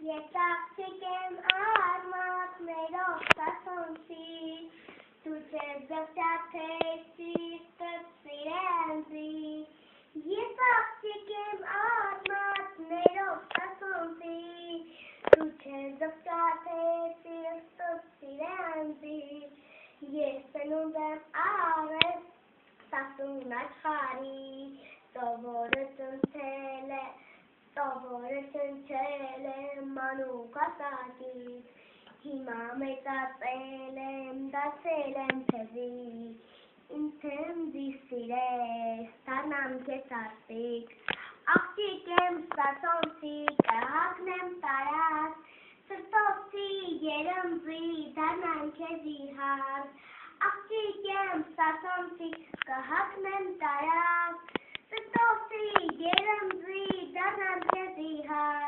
Ես աղջիկ եմ արմատներով սասոնցի, դու չես զվշացես սիրտս սիրենցի, ես աղջիկ եմ արմատներով սասոնցի, դու չես զվշացես սիրտս սիրենցի, ես սնունդ եմ արել սասուն աշխարի, սովորը ճնչել եմ մանուկ ասակից, հիմա մեծացել եմ, դարձել եմ թևի, ինձ եմ սիրես, դառնամ քեզ արծիվ, աղջիկ եմ սասոնցի, կհագնեմ տարած, սրտոցի երամձի, դառնամ քեզ իհաց, աղջիկ եմ սասոնցի, կհագնեմ տարած, սրտոցի երամձի, դառնամ քեզ իհաց,